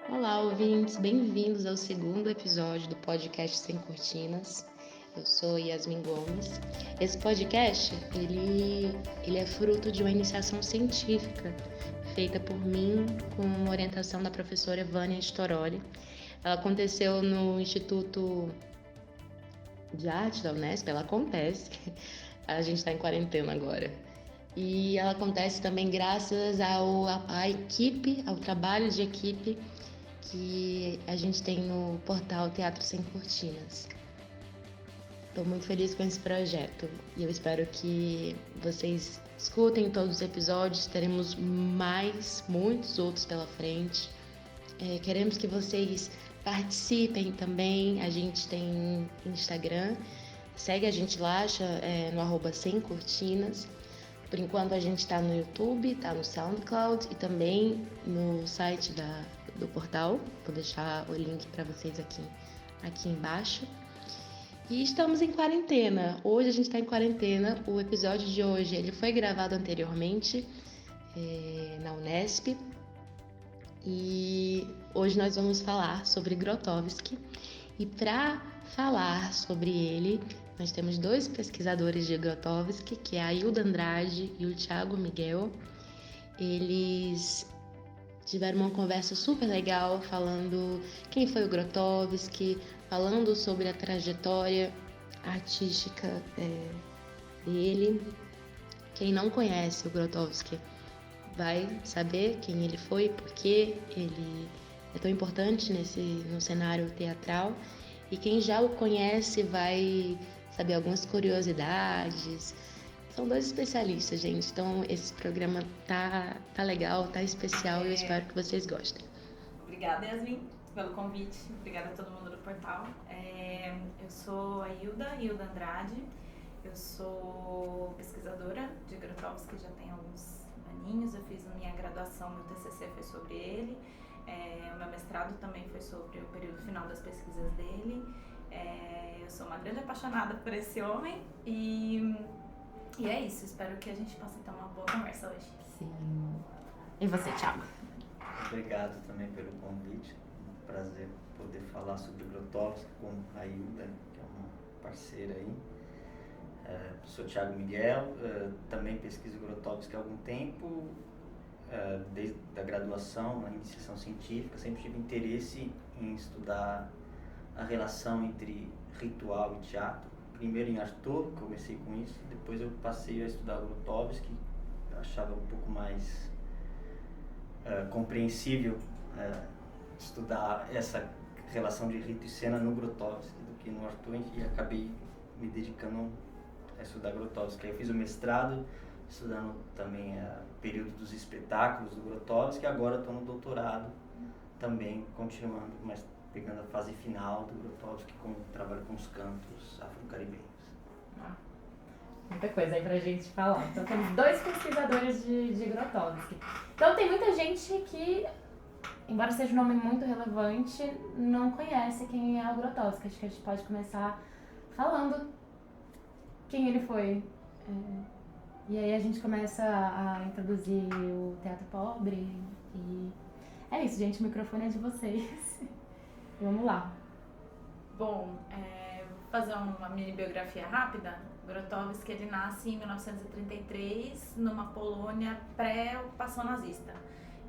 Olá, ouvintes, bem-vindos ao segundo episódio do podcast Sem Cortinas. Eu sou Yasmin Gomes. Esse podcast, ele é fruto de uma iniciação científica feita por mim com orientação da professora Vânia Storoli. Ela aconteceu no Instituto de Arte da Unesp, ela acontece. A gente está em quarentena agora. E ela acontece também graças à equipe, ao trabalho de equipe que a gente tem no portal Teatro Sem Cortinas. Estou muito feliz com esse projeto e eu espero que vocês escutem todos os episódios. Teremos muitos outros pela frente. Queremos que vocês participem também. A gente tem Instagram, segue a gente lá, no @sem cortinas. Por enquanto a gente está no YouTube, está no SoundCloud e também no site do portal. Vou deixar o link para vocês aqui embaixo. E estamos em quarentena. Hoje a gente está em quarentena. O episódio de hoje ele foi gravado anteriormente na Unesp. E hoje nós vamos falar sobre Grotowski. E para falar sobre ele, nós temos dois pesquisadores de Grotowski, que é a Hilda Andrade e o Thiago Miguel. Eles tiveram uma conversa super legal falando quem foi o Grotowski, falando sobre a trajetória artística dele. Quem não conhece o Grotowski vai saber quem ele foi, porque ele é tão importante no cenário teatral. E quem já o conhece vai saber algumas curiosidades. São dois especialistas, gente. Então esse programa tá legal, tá especial e eu espero que vocês gostem. Obrigada, Yasmin, pelo convite. Obrigada a todo mundo do portal. Eu sou a Hilda Andrade. Eu sou pesquisadora de Grotowski, já tem alguns aninhos. Eu fiz a minha graduação, meu TCC foi sobre ele. O meu mestrado também foi sobre o período final das pesquisas dele. Eu sou uma grande apaixonada por esse homem e é isso. Espero que a gente possa ter uma boa conversa hoje. Sim. E você, Thiago? Obrigado também pelo convite. Um prazer poder falar sobre Grotowski com a Hilda, que é uma parceira aí. Sou Thiago Miguel, também pesquiso Grotowski há algum tempo, desde a graduação, na iniciação científica. Sempre tive interesse em estudar a relação entre ritual e teatro. Primeiro em Arthur, comecei com isso, depois eu passei a estudar Grotowski, achava um pouco mais compreensível estudar essa relação de rito e cena no Grotowski do que no Arthur, e acabei me dedicando a estudar Grotowski. Aí eu fiz o mestrado estudando também o período dos espetáculos do Grotowski, e agora estou no doutorado também continuando, mas pegando a fase final do Grotowski, com trabalho com os cantos afro-caribenhos. Muita coisa aí pra gente falar. Então temos dois pesquisadores de Grotowski. Então tem muita gente que, embora seja um nome muito relevante, não conhece quem é o Grotowski. Acho que a gente pode começar falando quem ele foi. E aí a gente começa a introduzir o teatro pobre. E é isso, gente. O microfone é de vocês. Vamos lá. Bom, vou fazer uma mini biografia rápida. Grotowski, ele nasce em 1933 numa Polônia pré-ocupação nazista.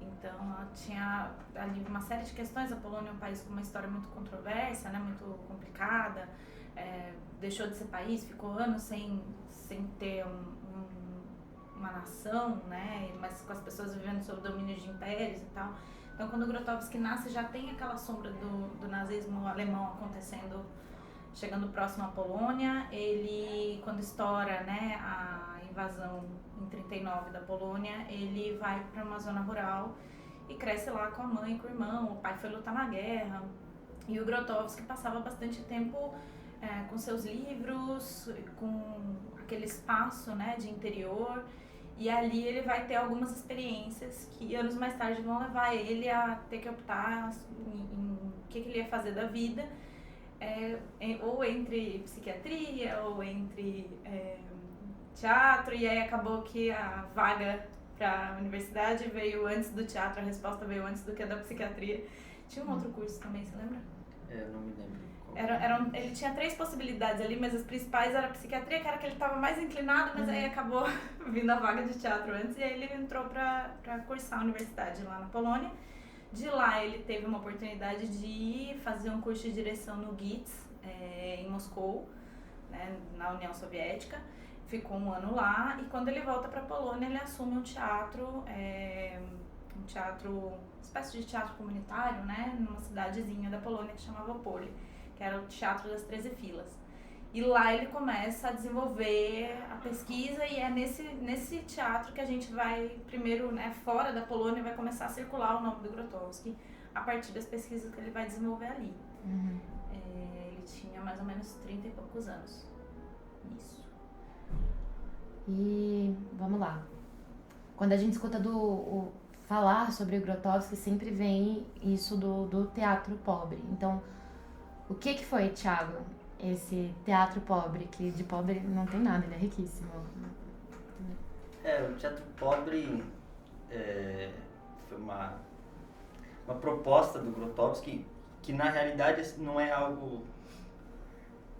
Então tinha ali uma série de questões. A Polônia é um país com uma história muito controversa, né, muito complicada. Deixou de ser país, ficou anos sem ter uma nação, né, mas com as pessoas vivendo sob domínio de impérios e tal. Então, quando o Grotowski nasce, já tem aquela sombra do nazismo alemão acontecendo, chegando próximo à Polônia. Ele, quando estoura, né, a invasão em 1939 da Polônia, ele vai para uma zona rural e cresce lá com a mãe e com o irmão. O pai foi lutar na guerra. E o Grotowski passava bastante tempo com seus livros, com aquele espaço, né, de interior. E ali ele vai ter algumas experiências que anos mais tarde vão levar ele a ter que optar em o que ele ia fazer da vida, ou entre psiquiatria, ou entre teatro, e aí acabou que a vaga para a universidade veio antes do teatro, a resposta veio antes do que a da psiquiatria. Tinha um outro curso também, você lembra? Eu não me lembro. Ele tinha 3 possibilidades ali, mas as principais era a psiquiatria, que era que ele estava mais inclinado, mas aí acabou vindo a vaga de teatro antes, e aí ele entrou para cursar a universidade lá na Polônia. De lá ele teve uma oportunidade de ir fazer um curso de direção no GITS, em Moscou, né, na União Soviética. Ficou 1 ano lá, e quando ele volta para a Polônia, ele assume um teatro, uma espécie de teatro comunitário, né, numa cidadezinha da Polônia que chamava Opole, que era o Teatro das 13 Filas. E lá ele começa a desenvolver a pesquisa, e é nesse teatro que a gente vai, primeiro, né, fora da Polônia, vai começar a circular o nome do Grotowski, a partir das pesquisas que ele vai desenvolver ali. Ele tinha mais ou menos 30 e poucos anos. Isso. E vamos lá. Quando a gente escuta falar sobre o Grotowski, sempre vem isso do teatro pobre. Então, o que foi, Thiago, esse teatro pobre, que de pobre não tem nada, ele é riquíssimo? O teatro pobre foi uma proposta do Grotowski que na realidade não é algo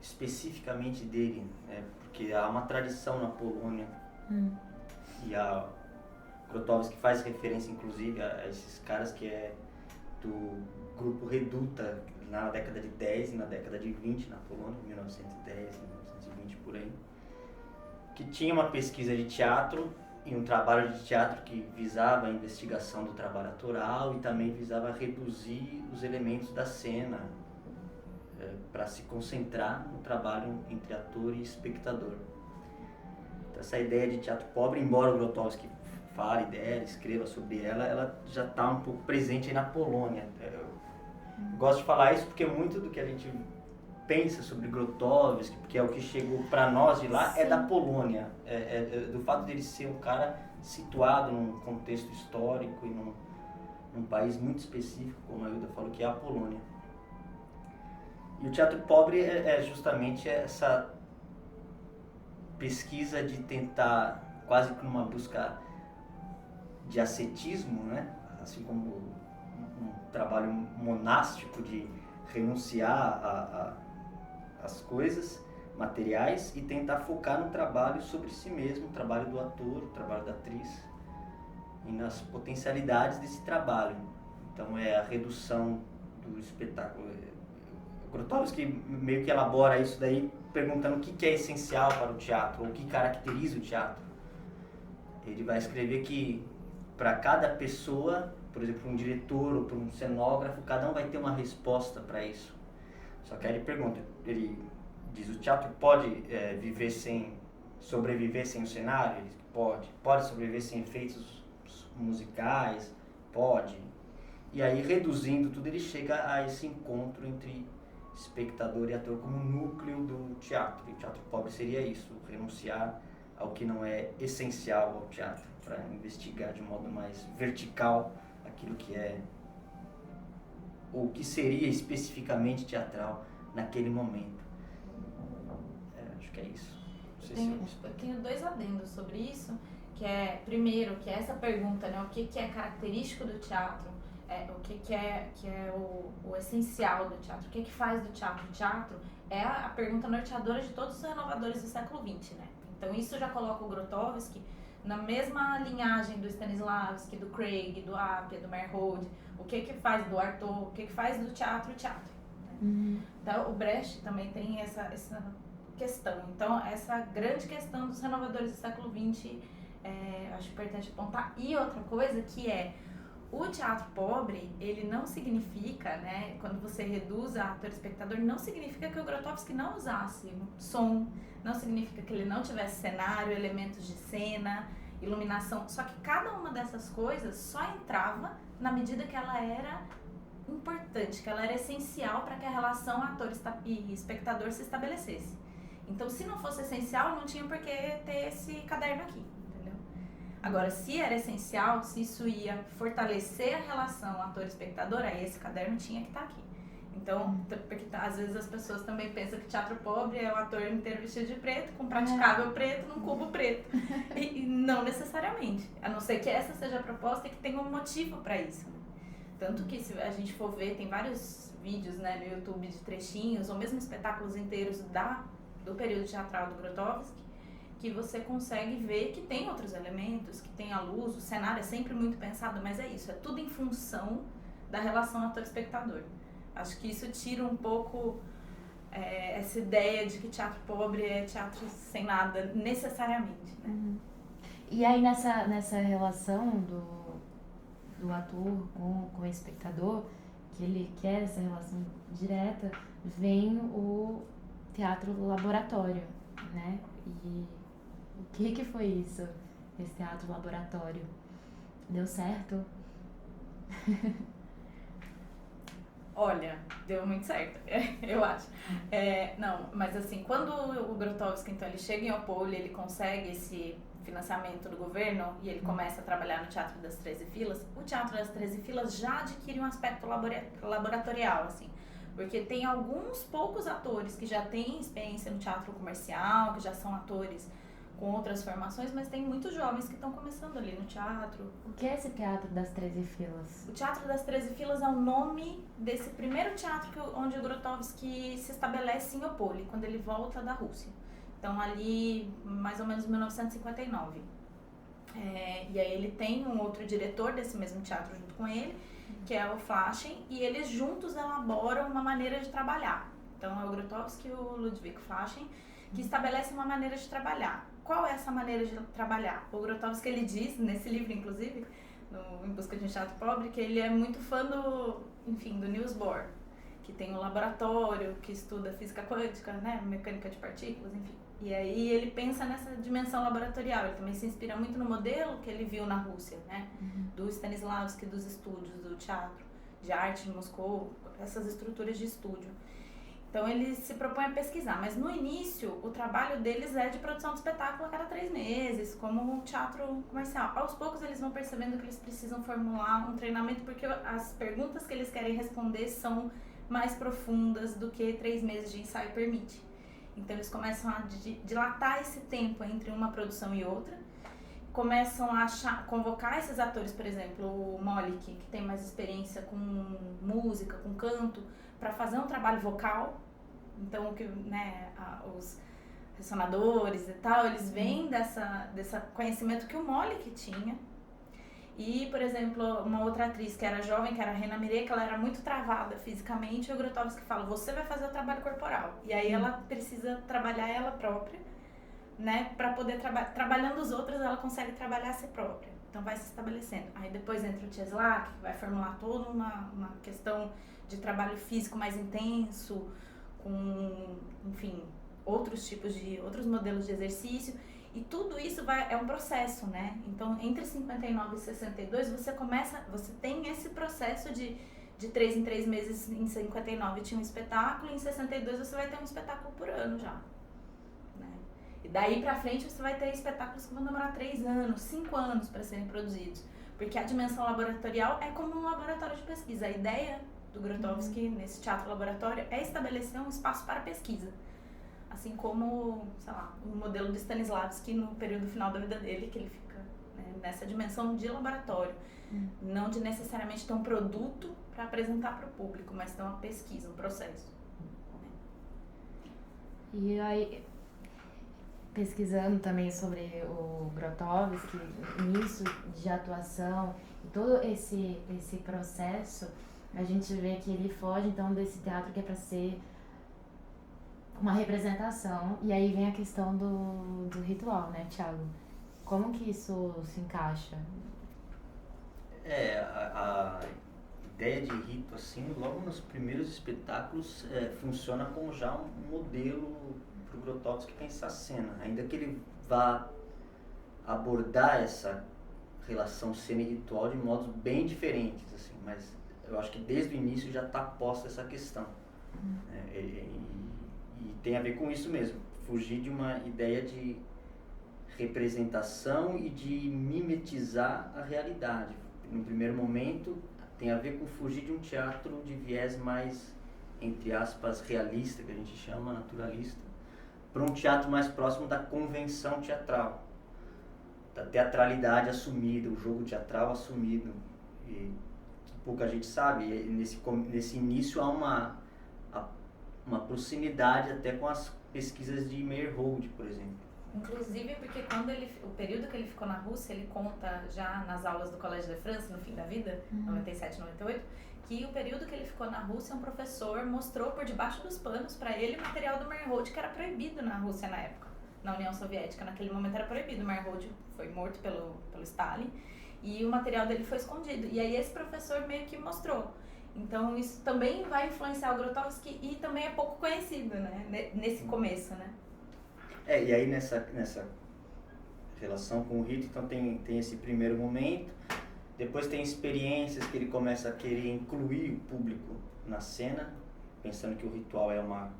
especificamente dele, né? Porque há uma tradição na Polônia e a Grotowski faz referência inclusive a esses caras que é do grupo Reduta na década de 10 e na década de 20 na Polônia, 1910, 1920 por aí, que tinha uma pesquisa de teatro e um trabalho de teatro que visava a investigação do trabalho autoral e também visava reduzir os elementos da cena para se concentrar no trabalho entre ator e espectador. Então, essa ideia de teatro pobre, embora o Grotowski fale dela, escreva sobre ela já está um pouco presente aí na Polônia. Eu gosto de falar isso porque muito do que a gente pensa sobre Grotowski, porque é o que chegou para nós de lá, é da Polônia. Do fato dele ser um cara situado num contexto histórico e num país muito específico, como a Hilda falou, que é a Polônia. E o teatro pobre é justamente essa pesquisa de tentar, quase como uma busca de ascetismo, né? Assim como um trabalho monástico de renunciar às coisas materiais e tentar focar no trabalho sobre si mesmo, o trabalho do ator, o trabalho da atriz e nas potencialidades desse trabalho. Então é a redução do espetáculo. O Grotowski meio que elabora isso daí perguntando o que é essencial para o teatro, ou o que caracteriza o teatro. Ele vai escrever que para cada pessoa, por exemplo, um diretor ou para um cenógrafo, cada um vai ter uma resposta para isso. Só que aí ele diz, o teatro pode sobreviver sem o cenário? Ele diz que pode sobreviver sem efeitos musicais? Pode. E aí, reduzindo tudo, ele chega a esse encontro entre espectador e ator como núcleo do teatro. E o teatro pobre seria isso, renunciar ao que não é essencial ao teatro, para investigar de modo mais vertical aquilo que é, ou que seria especificamente teatral naquele momento. Acho que é isso. Eu tenho 2 adendos sobre isso, que é, primeiro, que é essa pergunta, né, o que é característico do teatro, o que é o essencial do teatro, o que faz do teatro? O teatro é a pergunta norteadora de todos os renovadores do século XX, né? Então isso já coloca o Grotowski na mesma linhagem do Stanislavski, do Craig, do Appia, do Meyerhold, o que faz do Artaud, o que faz do teatro o teatro. Né? Então o Brecht também tem essa questão. Então essa grande questão dos renovadores do século XX, acho importante apontar. E outra coisa que é, o teatro pobre, ele não significa, né, quando você reduz a ator-espectador, não significa que o Grotowski não usasse som, não significa que ele não tivesse cenário, elementos de cena, iluminação, só que cada uma dessas coisas só entrava na medida que ela era importante, que ela era essencial para que a relação ator e espectador se estabelecesse. Então, se não fosse essencial, não tinha por que ter esse caderno aqui. Agora, se era essencial, se isso ia fortalecer a relação ator-espectador, aí esse caderno tinha que estar aqui. Então, porque às vezes as pessoas também pensam que teatro pobre é o ator inteiro vestido de preto, com praticável preto, num cubo preto. E não necessariamente. A não ser que essa seja a proposta e que tenha um motivo para isso. Tanto que se a gente for ver, tem vários vídeos, né, no YouTube de trechinhos, ou mesmo espetáculos inteiros do período teatral do Grotowski, que você consegue ver que tem outros elementos, que tem a luz, o cenário é sempre muito pensado, mas é isso, é tudo em função da relação ator-espectador. Acho que isso tira um pouco essa ideia de que teatro pobre é teatro sem nada, necessariamente, né? Uhum. E aí nessa relação do ator com o espectador, que ele quer essa relação direta, vem o teatro laboratório, né? E o que foi isso, esse teatro laboratório? Deu certo? Olha, deu muito certo, eu acho. Não, mas assim, quando o Grotowski, então, ele chega em Opole, ele consegue esse financiamento do governo e ele começa a trabalhar no Teatro das 13 Filas, o Teatro das 13 Filas já adquire um aspecto laboratorial, assim, porque tem alguns poucos atores que já têm experiência no teatro comercial, que já são atores com outras formações, mas tem muitos jovens que estão começando ali no teatro. O que é esse Teatro das 13 Filas? O Teatro das 13 Filas é o nome desse primeiro teatro onde o Grotowski se estabelece em Opole, quando ele volta da Rússia. Então, ali, mais ou menos 1959. E aí ele tem um outro diretor desse mesmo teatro junto com ele, que é o Flaschen, e eles juntos elaboram uma maneira de trabalhar. Então, é o Grotowski e o Ludwig Flaschen que estabelecem uma maneira de trabalhar. Qual é essa maneira de trabalhar? O Grotowski, ele diz, nesse livro, inclusive, Em Busca de um Teatro Pobre, que ele é muito fã do Niels Bohr, que tem um laboratório que estuda física quântica, né, mecânica de partículas, enfim. E aí ele pensa nessa dimensão laboratorial, ele também se inspira muito no modelo que ele viu na Rússia, né, do Stanislavski, dos estúdios, do teatro, de arte em Moscou, essas estruturas de estúdio. Então ele se propõe a pesquisar, mas no início o trabalho deles é de produção de espetáculo a cada 3 meses, como um teatro comercial. Aos poucos eles vão percebendo que eles precisam formular um treinamento, porque as perguntas que eles querem responder são mais profundas do que 3 meses de ensaio permite. Então eles começam a dilatar esse tempo entre uma produção e outra, começam a convocar esses atores, por exemplo, o Molik, que tem mais experiência com música, com canto, para fazer um trabalho vocal. Então, os ressonadores e tal, eles vêm desse conhecimento que o Molik tinha. E, por exemplo, uma outra atriz que era jovem, que era a Rena Miret, que ela era muito travada fisicamente, e o Grotowski fala, você vai fazer o trabalho corporal. E aí ela precisa trabalhar ela própria, né, para poder trabalhando os outros, ela consegue trabalhar a si própria. Então vai se estabelecendo. Aí depois entra o Cieslak, que vai formular toda uma questão de trabalho físico mais intenso, com, enfim, outros modelos de exercício. E tudo isso é um processo, né? Então, entre 59 e 62, você tem esse processo de 3 em 3 meses. Em 59 tinha um espetáculo, em 62 você vai ter um espetáculo por ano já. E daí pra frente você vai ter espetáculos que vão demorar 3 anos, 5 anos para serem produzidos. Porque a dimensão laboratorial é como um laboratório de pesquisa. A ideia do Grotowski nesse teatro laboratório é estabelecer um espaço para pesquisa. Assim como, sei lá, o modelo do Stanislavski no período final da vida dele, que ele fica, né, nessa dimensão de laboratório. Não de necessariamente ter um produto para apresentar para o público, mas ter uma pesquisa, um processo. E aí, pesquisando também sobre o Grotowski, início de atuação, e todo esse processo, a gente vê que ele foge então desse teatro que é para ser uma representação, e aí vem a questão do ritual, né, Thiago? Como que isso se encaixa? A ideia de rito, assim, logo nos primeiros espetáculos, funciona como já um modelo para o Grotowski pensar a cena, ainda que ele vá abordar essa relação cena e ritual de modos bem diferentes, assim, mas eu acho que desde o início já está posta essa questão. E tem a ver com isso mesmo, fugir de uma ideia de representação e de mimetizar a realidade. No primeiro momento, tem a ver com fugir de um teatro de viés mais, entre aspas, realista, que a gente chama, naturalista, para um teatro mais próximo da convenção teatral, da teatralidade assumida, o jogo teatral assumido, e pouca gente sabe, nesse início há uma proximidade até com as pesquisas de Meyerhold, por exemplo. Inclusive porque o período que ele ficou na Rússia, ele conta já nas aulas do Collège de France, no fim da vida, 97, 98, que o período que ele ficou na Rússia, um professor mostrou por debaixo dos panos para ele o material do Meyerhold, que era proibido na Rússia na época. Na União Soviética, naquele momento era proibido. O Meyerhold foi morto pelo Stalin e o material dele foi escondido. E aí esse professor meio que mostrou. Então isso também vai influenciar o Grotowski e também é pouco conhecido, né? Nesse começo, né? E aí nessa relação com o rito, então tem esse primeiro momento, depois tem experiências que ele começa a querer incluir o público na cena, pensando que o ritual é uma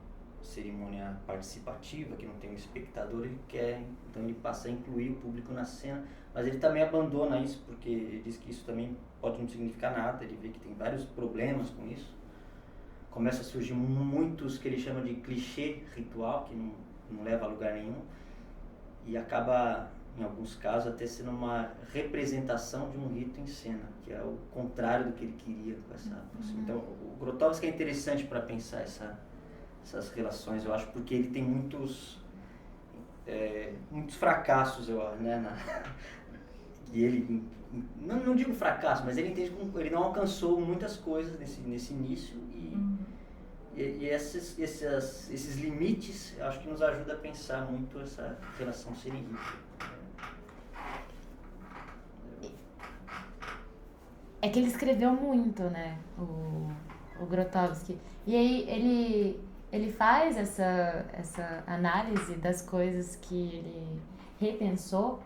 cerimônia participativa, que não tem um espectador, então ele passa a incluir o público na cena, mas ele também abandona isso, porque ele diz que isso também pode não significar nada, ele vê que tem vários problemas com isso. Começa a surgir muitos que ele chama de clichê ritual, que não leva a lugar nenhum, e acaba, em alguns casos, até sendo uma representação de um rito em cena, que é o contrário do que ele queria com essa aproximação. Então, o Grotowski é interessante para pensar essas relações, eu acho, porque ele tem muitos fracassos, né, e ele, não digo fracasso, mas ele entende que ele não alcançou muitas coisas nesse início, e esses limites, eu acho que nos ajuda a pensar muito essa relação ser-rito. É que ele escreveu muito, né, o Grotowski. E aí ele faz essa análise das coisas que ele repensou.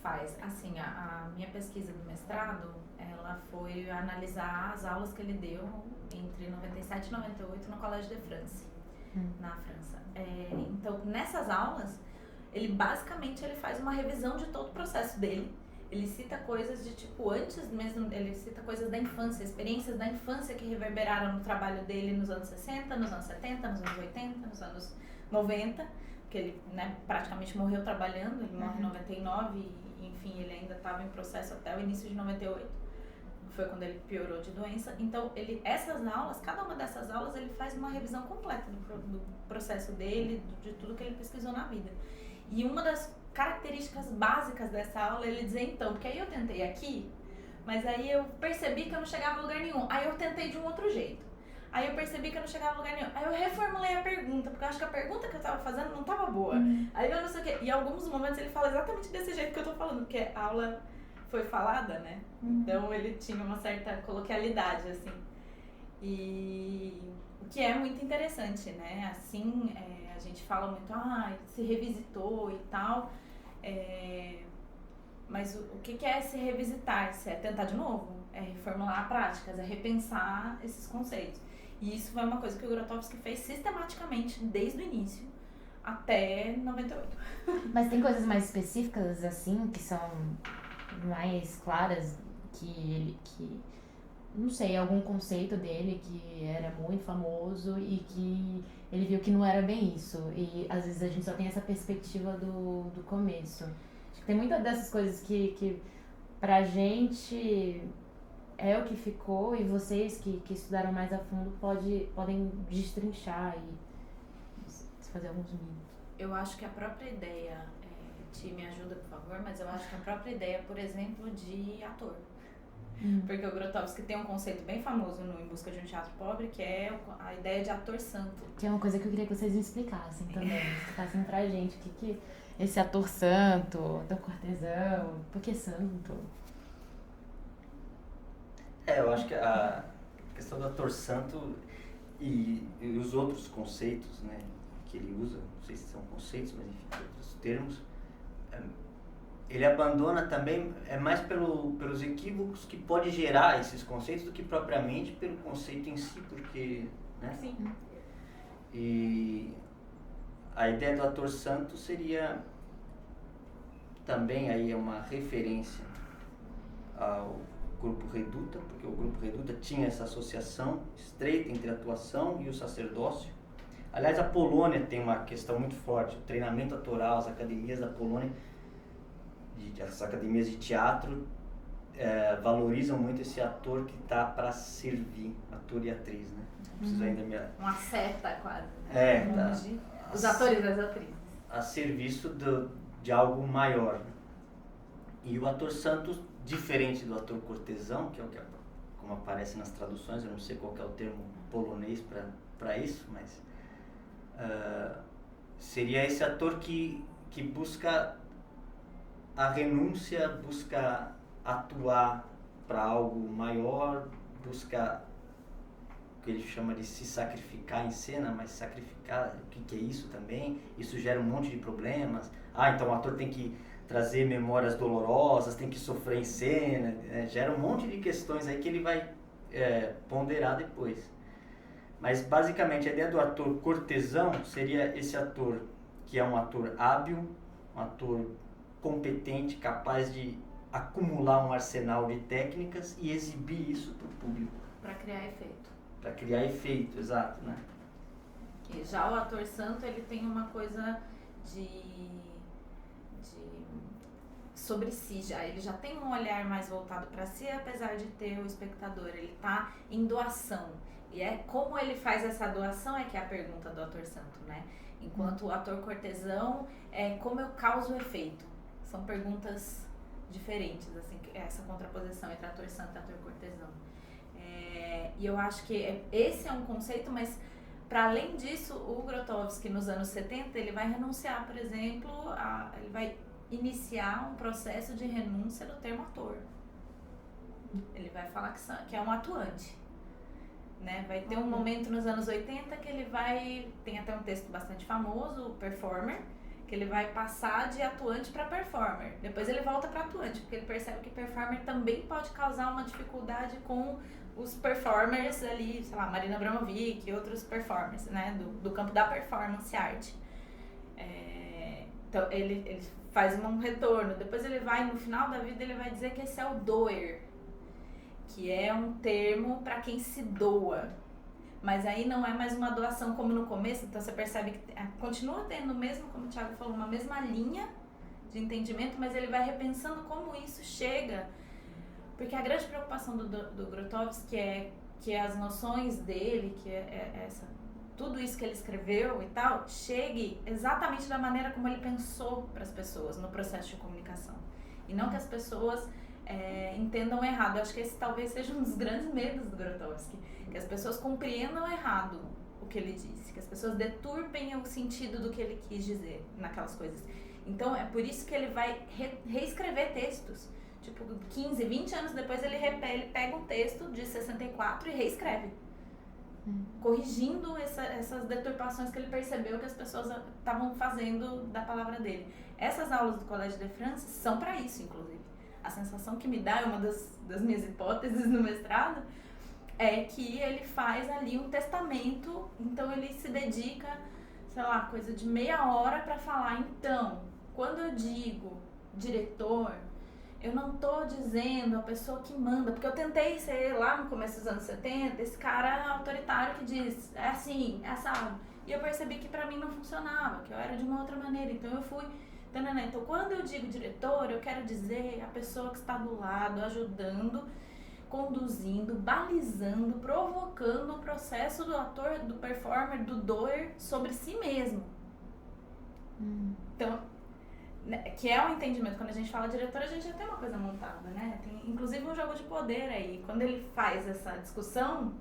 Faz. Assim, a minha pesquisa do mestrado, ela foi analisar as aulas que ele deu entre 97 e 98 no Collège de France, na França. Então, nessas aulas, ele basicamente faz uma revisão de todo o processo dele. Ele cita coisas de tipo, antes mesmo, ele cita coisas da infância, experiências da infância que reverberaram no trabalho dele nos anos 60, nos anos 70, nos anos 80, nos anos 90, porque ele, né, praticamente morreu trabalhando, ele morre em 99 e, enfim, ele ainda estava em processo até o início de 98, foi quando ele piorou de doença. Então, essas aulas, cada uma dessas aulas, ele faz uma revisão completa do processo dele, de tudo que ele pesquisou na vida. E uma das características básicas dessa aula, ele dizer, então, porque aí eu tentei aqui, mas aí eu percebi que eu não chegava a lugar nenhum, aí eu tentei de um outro jeito, aí eu percebi que eu não chegava a lugar nenhum, aí eu reformulei a pergunta, porque eu acho que a pergunta que eu tava fazendo não tava boa, aí eu não sei o quê, e em alguns momentos ele fala exatamente desse jeito que eu tô falando, porque a aula foi falada, né, então ele tinha uma certa coloquialidade, assim, e o que é muito interessante, né, assim, a gente fala muito, se revisitou e tal, mas o que é se revisitar? É tentar de novo? É reformular práticas, é repensar esses conceitos. E isso foi uma coisa que o Grotowski fez sistematicamente desde o início até 98. Mas tem coisas mais específicas, assim, que são mais claras, que não sei, algum conceito dele que era muito famoso e que ele viu que não era bem isso. E às vezes a gente só tem essa perspectiva do começo. Acho que tem muitas dessas coisas que pra gente é o que ficou, e vocês que estudaram mais a fundo podem destrinchar e fazer alguns mínimos. Eu acho que a própria ideia, Ti, me ajuda por favor, mas eu acho que a própria ideia, por exemplo, de ator. Porque o Grotowski tem um conceito bem famoso no Em Busca de um Teatro Pobre, que é a ideia de ator santo. Que é uma coisa que eu queria que vocês me explicassem também. Explicassem pra gente o que esse ator santo, ator cortesão, por que santo? Eu acho que a questão do ator santo e os outros conceitos, né, que ele usa, não sei se são conceitos, mas enfim, outros termos, ele abandona também, mais pelos equívocos que pode gerar esses conceitos do que propriamente pelo conceito em si, porque, né? Sim. E a ideia do ator santo seria também aí uma referência ao grupo Reduta, porque o grupo Reduta tinha essa associação estreita entre a atuação e o sacerdócio. Aliás, a Polônia tem uma questão muito forte, o treinamento atoral, as academias da Polônia, as academias de teatro valorizam muito esse ator que tá para servir, ator e atriz, né? Preciso ainda me... Uma seta quase, né? Tá. Os atores e as atrizes. A serviço de algo maior, né? E o ator santo, diferente do ator cortesão, que é o que como aparece nas traduções, eu não sei qual que é o termo polonês para isso, mas seria esse ator que busca a renúncia, busca atuar para algo maior, busca o que ele chama de se sacrificar em cena, mas sacrificar, o que é isso também? Isso gera um monte de problemas. Então o ator tem que trazer memórias dolorosas, tem que sofrer em cena, gera um monte de questões aí que ele vai ponderar depois. Mas basicamente a ideia do ator cortesão seria esse ator que é um ator hábil, um ator competente, capaz de acumular um arsenal de técnicas e exibir isso para o público. Para criar efeito. Para criar efeito, exato, né? Que já o ator santo, ele tem uma coisa sobre si já, ele já tem um olhar mais voltado para si, apesar de ter o espectador, ele tá em doação. E como ele faz essa doação é que é a pergunta do ator santo, né? Enquanto o ator cortesão é como eu causo o efeito. São perguntas diferentes, assim, essa contraposição entre ator santo e ator cortesão. E eu acho que esse é um conceito, mas para além disso, o Grotowski nos anos 70, ele vai renunciar, por exemplo, ele vai iniciar um processo de renúncia do termo ator. Ele vai falar que é um atuante. Né? Vai ter um momento nos anos 80 que ele tem até um texto bastante famoso, o Performer, que ele vai passar de atuante para performer. Depois ele volta para atuante, porque ele percebe que performer também pode causar uma dificuldade com os performers ali, sei lá, Marina Abramovic e outros performers, né, do campo da performance art. Então ele faz um retorno, depois ele vai, no final da vida, ele vai dizer que esse é o doer, que é um termo para quem se doa. Mas aí não é mais uma doação como no começo, então você percebe que continua tendo mesmo, como o Thiago falou, uma mesma linha de entendimento, mas ele vai repensando como isso chega. Porque a grande preocupação do Grotowski é que as noções dele, tudo isso que ele escreveu e tal, chegue exatamente da maneira como ele pensou para as pessoas no processo de comunicação. E não que as pessoas entendam errado. Eu acho que esse talvez seja um dos grandes medos do Grotowski, que as pessoas compreendam errado o que ele disse, que as pessoas deturpem o sentido do que ele quis dizer naquelas coisas. Então é por isso que ele vai reescrever textos. Tipo, 15, 20 anos depois ele pega um texto de 64 e reescreve. Corrigindo essas deturpações que ele percebeu que as pessoas estavam fazendo da palavra dele. Essas aulas do Collège de France são para isso, inclusive. A sensação que me dá, é uma das minhas hipóteses no mestrado, é que ele faz ali um testamento, então ele se dedica, sei lá, coisa de meia hora para falar. Então, quando eu digo diretor, eu não tô dizendo a pessoa que manda, porque eu tentei ser lá no começo dos anos 70, esse cara autoritário que diz, é assim, é assado. E eu percebi que pra mim não funcionava, que eu era de uma outra maneira, então eu fui... Então, quando eu digo diretor, eu quero dizer a pessoa que está do lado, ajudando, conduzindo, balizando, provocando o processo do ator, do performer, do doer sobre si mesmo. Então, que é um entendimento. Quando a gente fala diretor, a gente já tem uma coisa montada, né? Tem inclusive um jogo de poder aí. Quando ele faz essa discussão,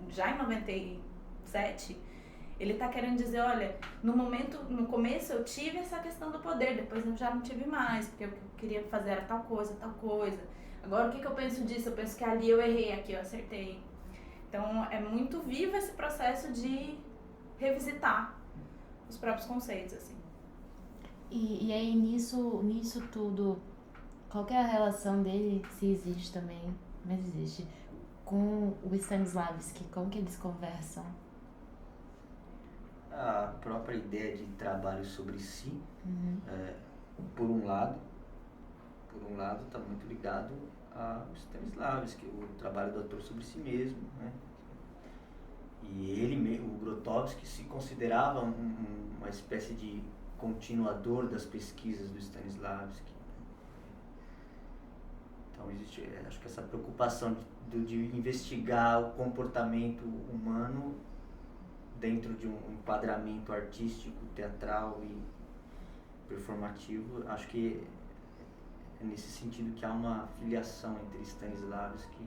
já em 97... ele tá querendo dizer, olha, no começo eu tive essa questão do poder, depois eu já não tive mais, porque o que eu queria fazer era tal coisa. Agora o que eu penso disso? Eu penso que ali eu errei, aqui eu acertei. Então é muito vivo esse processo de revisitar os próprios conceitos, assim. E aí nisso tudo, qual que é a relação dele, se existe também, mas existe, com o Stanislavski? Como que eles conversam? A própria ideia de trabalho sobre si, por um lado está muito ligado ao Stanislavski, o trabalho do autor sobre si mesmo, né? E o Grotowski se considerava uma espécie de continuador das pesquisas do Stanislavski. Então existe, acho que essa preocupação de investigar o comportamento humano dentro de um enquadramento artístico, teatral e performativo, acho que é nesse sentido que há uma filiação entre Stanislavski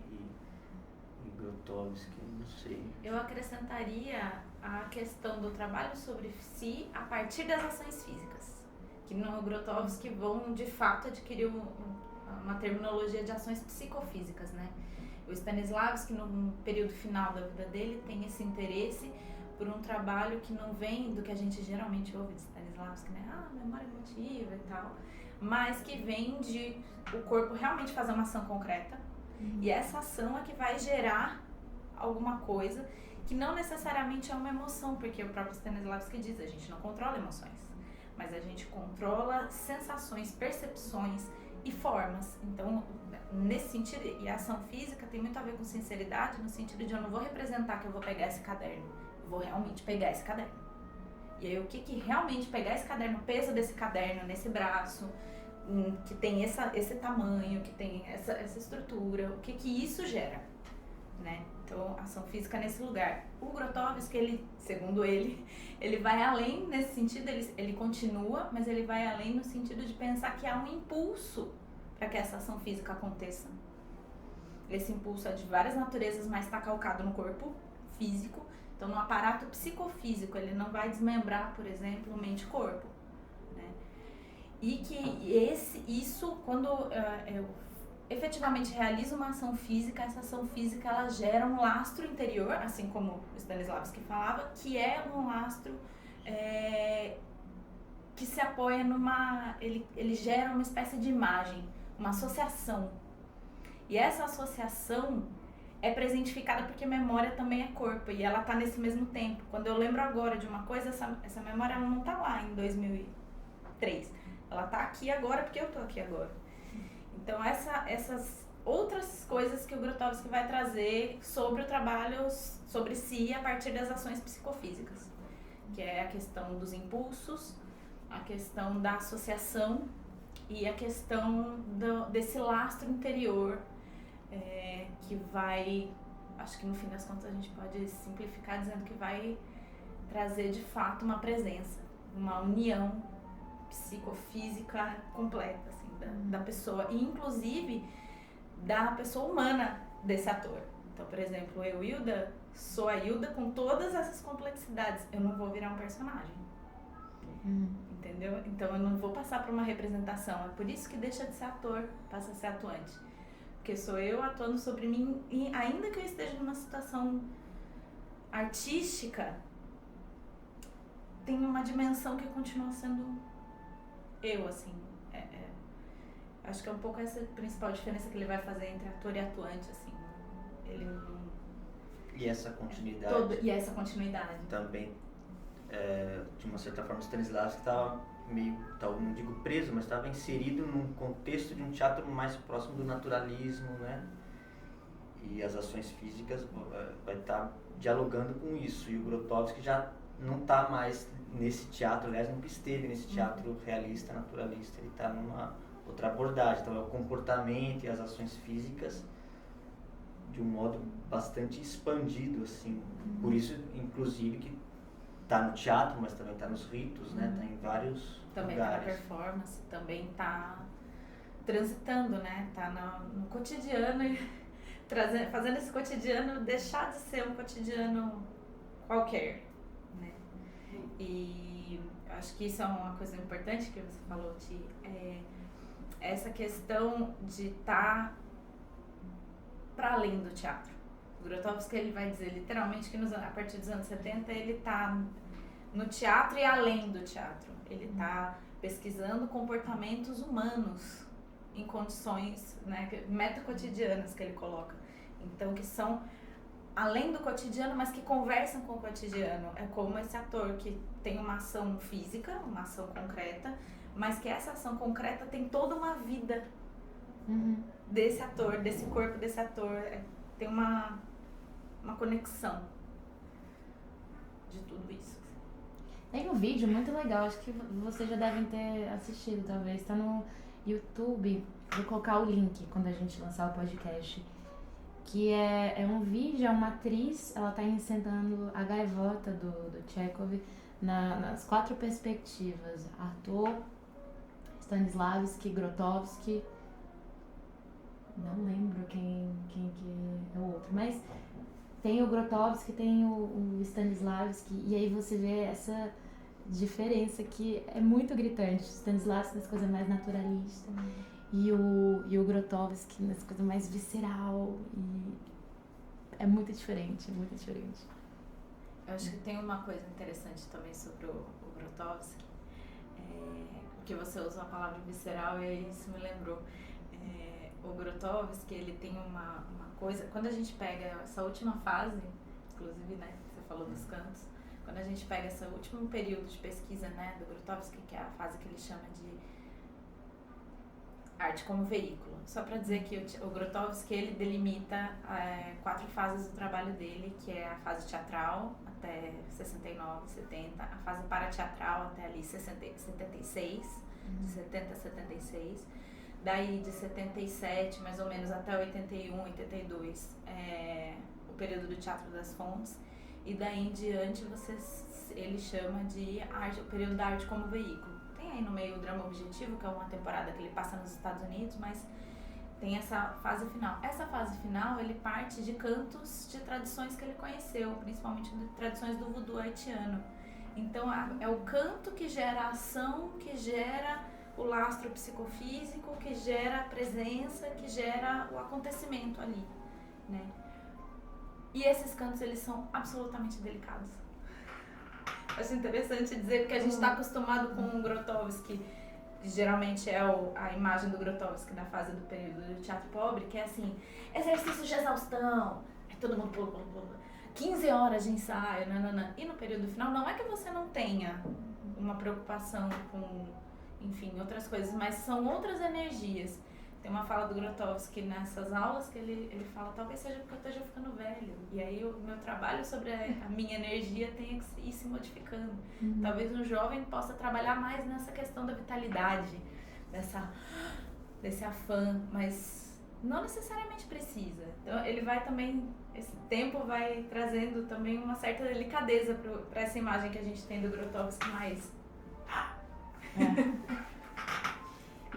e Grotowski, não sei. Eu acrescentaria a questão do trabalho sobre si a partir das ações físicas, que no Grotowski vão de fato adquirir uma terminologia de ações psicofísicas, né? O Stanislavski, no período final da vida dele, tem esse interesse por um trabalho que não vem do que a gente geralmente ouve de Stanislavski, né? Memória emotiva e tal, mas que vem de o corpo realmente fazer uma ação concreta, e essa ação é que vai gerar alguma coisa que não necessariamente é uma emoção, porque o próprio Stanislavski diz, a gente não controla emoções, mas a gente controla sensações, percepções e formas. Então, nesse sentido, e a ação física tem muito a ver com sinceridade, no sentido de eu não vou representar que eu vou pegar esse caderno, eu vou realmente pegar esse caderno. E aí, o que realmente pegar esse caderno, o peso desse caderno nesse braço, que tem esse tamanho, que tem essa estrutura, o que isso gera, né? Então, ação física nesse lugar. O Grotowski, ele, segundo ele vai além nesse sentido, ele continua, mas ele vai além no sentido de pensar que há um impulso para que essa ação física aconteça. Esse impulso é de várias naturezas, mas está calcado no corpo físico. Então, no aparato psicofísico, ele não vai desmembrar, por exemplo, mente e corpo, né? E que isso, quando eu efetivamente realizo uma ação física, essa ação física ela gera um lastro interior, assim como o Stanislavski falava, que é um lastro que se apoia ele gera uma espécie de imagem, uma associação. E essa associação é presentificada porque memória também é corpo, e ela está nesse mesmo tempo. Quando eu lembro agora de uma coisa, essa memória ela não está lá em 2003. Ela está aqui agora porque eu estou aqui agora. Então, essas outras coisas que o Grotowski vai trazer sobre o trabalho, sobre si, a partir das ações psicofísicas, que é a questão dos impulsos, a questão da associação e a questão desse lastro interior, que vai, acho que no fim das contas a gente pode simplificar dizendo que vai trazer de fato uma presença, uma união psicofísica completa, assim, da pessoa, e inclusive da pessoa humana desse ator. Então, por exemplo, eu, Hilda, sou a Hilda com todas essas complexidades, eu não vou virar um personagem. Entendeu? Então eu não vou passar por uma representação, é por isso que deixa de ser ator, passa a ser atuante. Porque sou eu atuando sobre mim, e ainda que eu esteja numa situação artística, tem uma dimensão que continua sendo eu, assim. Acho que é um pouco essa a principal diferença que ele vai fazer entre ator e atuante, assim. Ele não... E essa continuidade. E essa continuidade. Também, de uma certa forma, Stanislavski estava meio, não digo preso, mas estava inserido num contexto de um teatro mais próximo do naturalismo, né? E as ações físicas vai estar dialogando com isso. E o Grotowski já não está mais nesse teatro, aliás, nunca esteve nesse teatro realista, naturalista. Ele está numa outra abordagem. Então, é o comportamento e as ações físicas de um modo bastante expandido, assim. Por isso, inclusive, que está no teatro, mas também está nos ritos, né? Está em vários também lugares. Também está na performance, também está transitando, né? Está no cotidiano e fazendo esse cotidiano deixar de ser um cotidiano qualquer, né? E acho que isso é uma coisa importante que você falou, Ti, essa questão de estar para além do teatro. O Grotowski, ele vai dizer literalmente que a partir dos anos 70 ele está no teatro e além do teatro. Ele está pesquisando comportamentos humanos em condições, né, metacotidianas que ele coloca. Então, que são além do cotidiano, mas que conversam com o cotidiano. É como esse ator que tem uma ação física, uma ação concreta, mas que essa ação concreta tem toda uma vida desse ator, desse corpo desse ator. Tem uma conexão de tudo isso. Tem um vídeo muito legal, acho que vocês já devem ter assistido, talvez. Tá no YouTube, vou colocar o link quando a gente lançar o podcast, que é um vídeo, é uma atriz, ela tá encenando a gaivota do Chekhov nas 4 perspectivas, Arthur, Stanislavski, Grotowski, não lembro quem que é o outro, mas tem o Grotowski, tem o Stanislavski, e aí você vê essa diferença que é muito gritante. O Stanislavski nas coisas mais naturalistas e o Grotowski nas coisas mais visceral, e é muito diferente, é muito diferente. Eu acho que tem uma coisa interessante também sobre o Grotowski, que você usa a palavra visceral e isso me lembrou. O Grotowski, ele tem uma coisa, quando a gente pega essa última fase, inclusive, né, você falou dos cantos, quando a gente pega esse último período de pesquisa, né, do Grotowski, que é a fase que ele chama de arte como veículo. Só para dizer que o Grotowski, ele delimita 4 fases do trabalho dele, que é a fase teatral até 69, 70, a fase parateatral até ali 76, de 70 a 76, daí de 77 mais ou menos até 81, 82, o período do Teatro das Fontes, e daí em diante ele chama de arte, o período da arte como veículo. Tem aí no meio o Drama Objetivo, que é uma temporada que ele passa nos Estados Unidos, mas tem essa fase final. Essa fase final, ele parte de cantos de tradições que ele conheceu, principalmente de tradições do voodoo haitiano. Então, é o canto que gera a ação, que gera o lastro psicofísico, que gera a presença, que gera o acontecimento ali, né? E esses cantos, eles são absolutamente delicados. Acho interessante dizer, porque a gente está acostumado com o Grotowski, que geralmente é a imagem do Grotowski na fase do período do teatro pobre, que é assim, exercício de exaustão, todo mundo pula, 15 horas de ensaio, nanana. E no período final, não é que você não tenha uma preocupação com, enfim, outras coisas, mas são outras energias. Tem uma fala do Grotowski nessas aulas que ele fala, talvez seja porque eu esteja ficando velho. E aí o meu trabalho sobre a minha energia tenha que ir se modificando. Talvez um jovem possa trabalhar mais nessa questão da vitalidade, desse afã, mas não necessariamente precisa. Então ele vai também, esse tempo vai trazendo também uma certa delicadeza para essa imagem que a gente tem do Grotowski mais...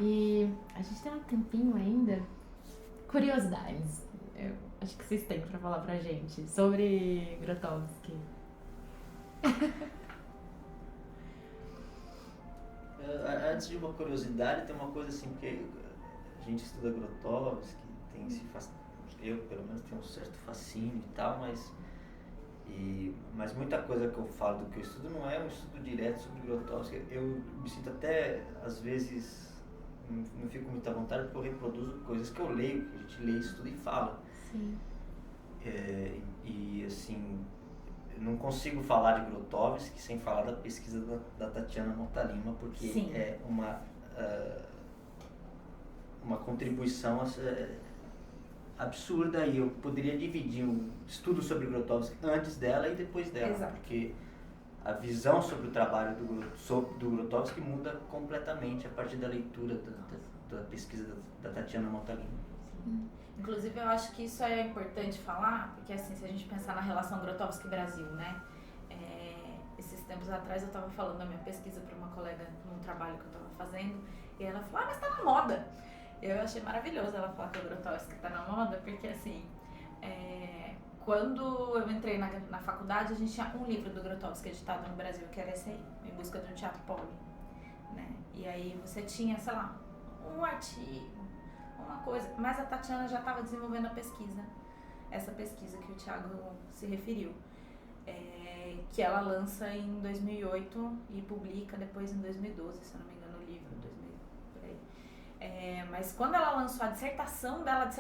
E a gente tem um tempinho ainda. Curiosidades. Eu acho que vocês têm pra falar pra gente sobre Grotowski. Antes de uma curiosidade, tem uma coisa assim, porque a gente estuda Grotowski, eu pelo menos tenho um certo fascínio e tal, mas muita coisa que eu falo do que eu estudo não é um estudo direto sobre Grotowski. Eu me sinto até, às vezes, não fico muito à vontade porque eu reproduzo coisas que eu leio, que a gente lê, estuda e fala. Sim. E assim, eu não consigo falar de Grotowski sem falar da pesquisa da Tatiana Montalima, porque Sim. É uma contribuição absurda, e eu poderia dividir um estudo sobre Grotowski antes dela e depois dela. Exato. Porque a visão sobre o trabalho do Grotowski muda completamente a partir da leitura da pesquisa da Tatiana Montalima. Inclusive, eu acho que isso é importante falar, porque assim, se a gente pensar na relação Grotowski-Brasil, né? Esses tempos atrás eu estava falando da minha pesquisa para uma colega num trabalho que eu estava fazendo, e ela falou, mas tá na moda. Eu achei maravilhoso ela falar que o Grotowski tá na moda, porque assim, quando eu entrei na faculdade, a gente tinha um livro do Grotowski editado no Brasil, que era esse aí, Em Busca de um Teatro Pobre, né? E aí você tinha, sei lá, um artigo, uma coisa, mas a Tatiana já estava desenvolvendo a pesquisa, essa pesquisa que o Thiago se referiu, que ela lança em 2008 e publica depois em 2012, se eu não me engano, o livro, 2000, por aí. Mas quando ela lançou a dissertação dela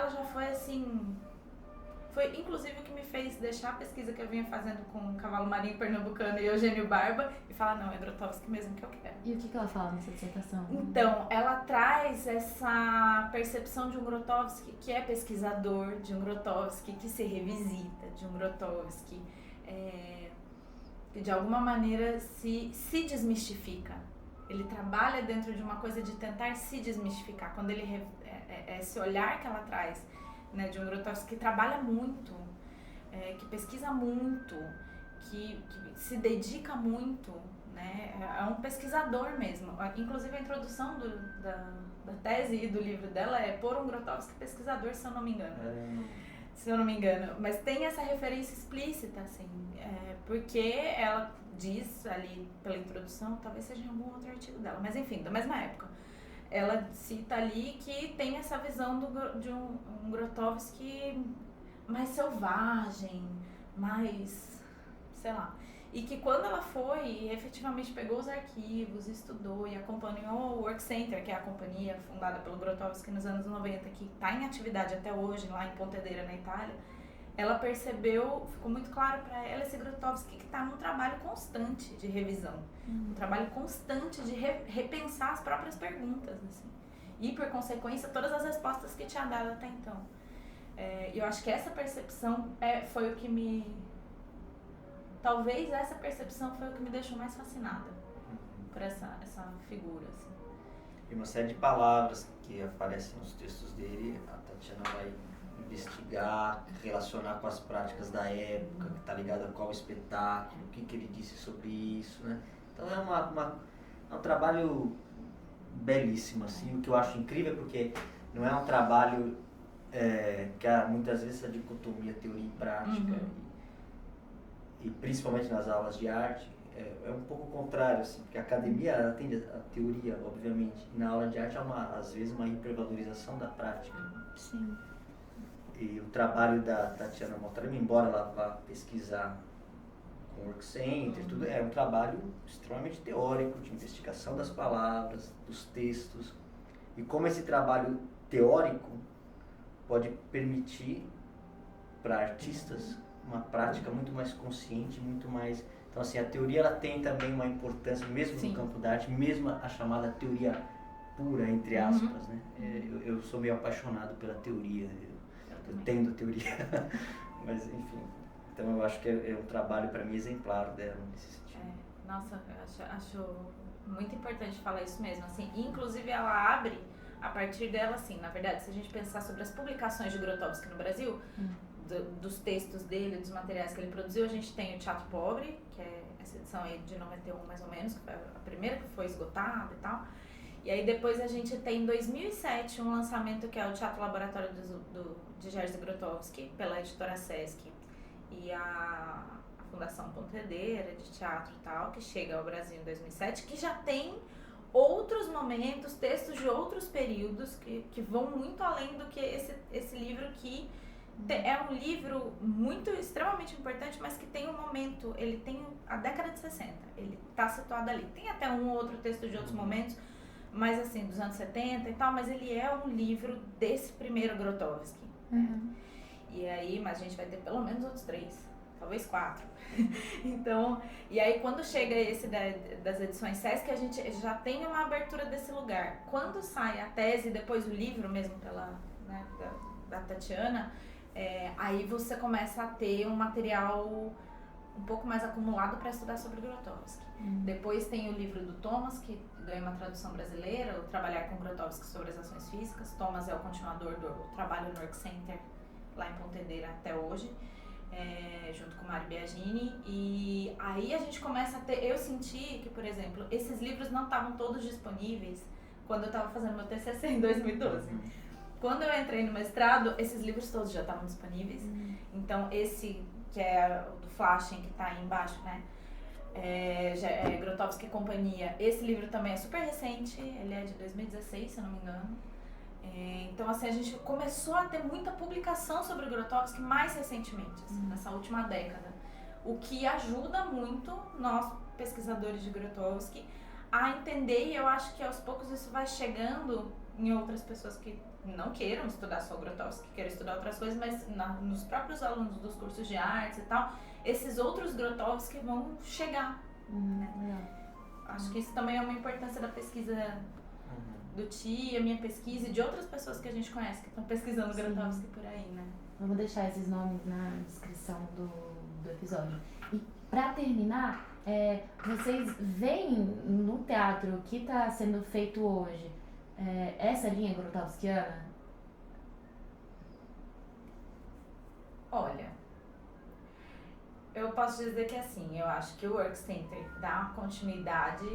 já foi assim... Foi inclusive o que me fez deixar a pesquisa que eu vinha fazendo com o Cavalo Marinho Pernambucano e Eugênio Barba e falar, não, é Grotowski mesmo que eu quero. E o que ela fala nessa dissertação? Então, ela traz essa percepção de um Grotowski que é pesquisador, de um Grotowski que se revisita, de um Grotowski que de alguma maneira se desmistifica, ele trabalha dentro de uma coisa de tentar se desmistificar. Quando ele esse olhar que ela traz, né, de um Grotowski que trabalha muito, que pesquisa muito, que se dedica muito, né, é um pesquisador mesmo. Inclusive a introdução da tese e do livro dela é por um Grotowski pesquisador, se eu não me engano. Mas tem essa referência explícita, assim, porque ela diz ali pela introdução, talvez seja em algum outro artigo dela, mas enfim, da mesma época. Ela cita ali que tem essa visão de um Grotowski mais selvagem, mais, sei lá. E que quando ela foi e efetivamente pegou os arquivos, estudou e acompanhou o Work Center, que é a companhia fundada pelo Grotowski nos anos 90, que está em atividade até hoje lá em Pontedera, na Itália, ela percebeu, ficou muito claro para ela esse Grotowski que está num trabalho constante de revisão, um trabalho constante de repensar as próprias perguntas, assim, e por consequência todas as respostas que tinha dado até então. Eu acho que essa percepção foi o que talvez essa percepção foi o que me deixou mais fascinada por essa figura, assim. E uma série de palavras que aparecem nos textos dele, a Tatiana vai investigar, relacionar com as práticas da época, que está ligado a qual espetáculo, o que ele disse sobre isso, né? Então é um trabalho belíssimo, assim. O que eu acho incrível é porque não é um trabalho que há muitas vezes a dicotomia teoria e prática, e principalmente nas aulas de arte, é um pouco o contrário, assim, porque a academia ela atende a teoria, obviamente, e na aula de arte há às vezes uma hipervalorização da prática. Sim. E o trabalho da Tatiana Montarami, embora ela vá pesquisar com o Work Center, tudo, é um trabalho extremamente teórico, de investigação das palavras, dos textos, e como esse trabalho teórico pode permitir para artistas uma prática muito mais consciente, muito mais... Então, assim, a teoria ela tem também uma importância, mesmo no campo da arte, mesmo a chamada teoria pura, entre aspas, né? Eu sou meio apaixonado pela teoria, eu tendo teoria, mas enfim. Então, eu acho que é um trabalho, para mim, exemplar dela nesse sentido. Nossa, eu acho muito importante falar isso mesmo, assim. Inclusive, ela abre, a partir dela, assim, na verdade, se a gente pensar sobre as publicações de Grotowski no Brasil, dos textos dele, dos materiais que ele produziu, a gente tem o Teatro Pobre, que é essa edição aí de 91 mais ou menos, que foi a primeira que foi esgotada e tal. E aí depois a gente tem em 2007 um lançamento que é o Teatro Laboratório de Jerzy Grotowski, pela editora Sesc e a Fundação Pontedera de Teatro e tal, que chega ao Brasil em 2007, que já tem outros momentos, textos de outros períodos que vão muito além do que esse livro que é um livro extremamente importante, mas que tem um momento, ele tem a década de 60, ele está situado ali. Tem até um ou outro texto de outros momentos, mas assim, dos anos 70 e tal, mas ele é um livro desse primeiro Grotowski. E aí, mas a gente vai ter pelo menos outros 3, talvez 4. Então, e aí quando chega esse das edições Sesc, a gente já tem uma abertura desse lugar. Quando sai a tese, depois o livro mesmo da Tatiana, aí você começa a ter um material um pouco mais acumulado para estudar sobre Grotowski. Depois tem o livro do Thomas, que ganha uma tradução brasileira, o Trabalhar com Grotowski sobre as Ações Físicas. Thomas é o continuador do trabalho no Work Center lá em Pontedera até hoje, junto com Mário Biagini. E aí a gente começa a ter... Eu senti que, por exemplo, esses livros não estavam todos disponíveis quando eu estava fazendo meu TCC em 2012. Quando eu entrei no mestrado, esses livros todos já estavam disponíveis. Então, esse, que é o do Flaschen, que está aí embaixo, né? Grotowski e Companhia. Esse livro também é super recente, ele é de 2016, se eu não me engano. Então, assim, a gente começou a ter muita publicação sobre o Grotowski mais recentemente, assim, nessa última década. O que ajuda muito nós, pesquisadores de Grotowski, a entender, e eu acho que aos poucos isso vai chegando em outras pessoas que não queiram estudar só o Grotowski, queiram estudar outras coisas, mas nos próprios alunos dos cursos de artes e tal, esses outros Grotowski vão chegar. Né? Acho que isso também é uma importância da pesquisa do TI, a minha pesquisa e de outras pessoas que a gente conhece que estão pesquisando Grotowski por aí, né? Vamos deixar esses nomes na descrição do episódio. E pra terminar, Vocês veem no teatro que está sendo feito hoje essa linha grotowskiana? Olha, eu posso dizer que assim, eu acho que o Work Center dá continuidade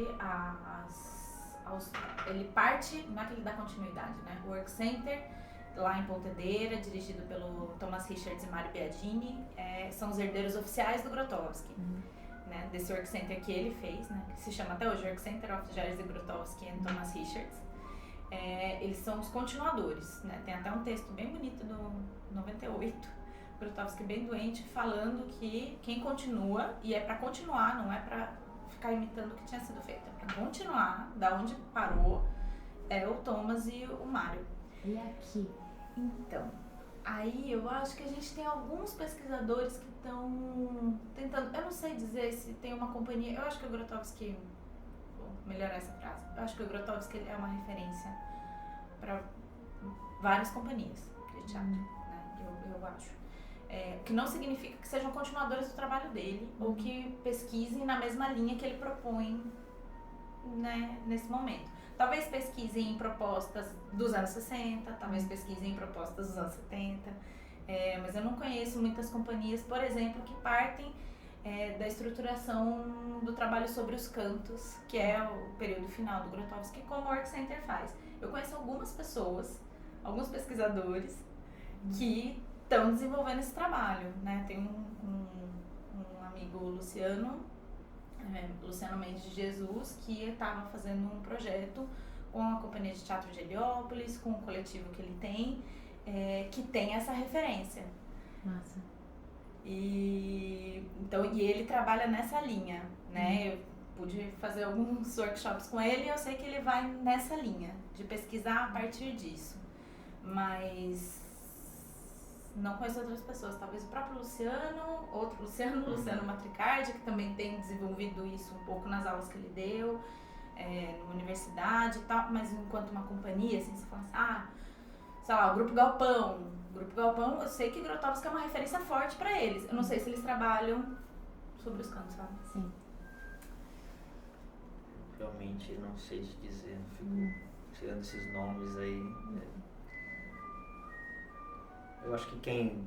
ele parte, não é que ele dá continuidade, né? O Work Center, lá em Pontedeira, dirigido pelo Thomas Richards e Mário Biagini, são os herdeiros oficiais do Grotowski, né? Desse Work Center que ele fez, né? Que se chama até hoje Work Center of Jerzy Grotowski e Thomas Richards. Eles são os continuadores, né? Tem até um texto bem bonito do 98, Grotowski bem doente, falando que quem continua, e é pra continuar, não é pra ficar imitando o que tinha sido feito, é pra continuar, da onde parou, é o Thomas e o Mário. E aqui? Então, aí eu acho que a gente tem alguns pesquisadores que estão tentando, eu não sei dizer se tem uma companhia, eu acho que o Grotowski, vou melhorar essa frase, eu acho que o Grotowski é uma referência para várias companhias de teatro, né? Eu acho. O que não significa que sejam continuadores do trabalho dele ou que pesquisem na mesma linha que ele propõe, né, nesse momento. Talvez pesquisem em propostas dos anos 60, talvez pesquisem em propostas dos anos 70, mas eu não conheço muitas companhias, por exemplo, que partem da estruturação do trabalho sobre os cantos, que é o período final do Grotowski, como o Work Center faz. Eu conheço algumas pessoas, alguns pesquisadores, que estão desenvolvendo esse trabalho, né? Tem um amigo, Luciano Mendes de Jesus, que estava fazendo um projeto com a Companhia de Teatro de Heliópolis, com o coletivo que ele tem, que tem essa referência. Massa. E ele trabalha nessa linha, né? Eu pude fazer alguns workshops com ele e eu sei que ele vai nessa linha, de pesquisar a partir disso. Mas não conheço outras pessoas, talvez o próprio Luciano, Luciano Matricardi, que também tem desenvolvido isso um pouco nas aulas que ele deu, na universidade e tal, mas enquanto uma companhia, assim, você fala assim, sei lá, o Grupo Galpão, eu sei que Grotowski é uma referência forte para eles, eu não sei se eles trabalham sobre os cantos, sabe? Sim. Realmente não sei te dizer, fico tirando esses nomes aí. Eu acho que quem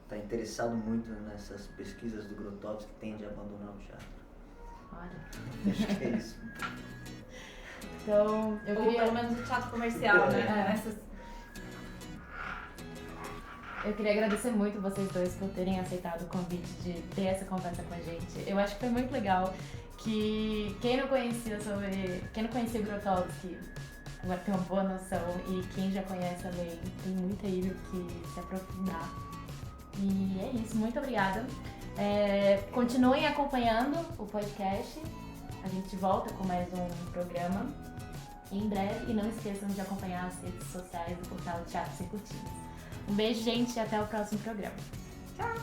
está interessado muito nessas pesquisas do Grotowski tende a abandonar o teatro. Olha. Acho que é isso. Então, eu Ou queria... pelo menos o teatro comercial, né? Eu queria agradecer muito vocês dois por terem aceitado o convite de ter essa conversa com a gente. Eu acho que foi muito legal que quem não conhecia o Grotowski vai ter uma boa noção, e quem já conhece a lei tem muito aí do que se aprofundar. E é isso, muito obrigada. Continuem acompanhando o podcast, a gente volta com mais um programa em breve, e não esqueçam de acompanhar as redes sociais do portal Teatro Sem Cortinas. Um beijo, gente, e até o próximo programa. Tchau!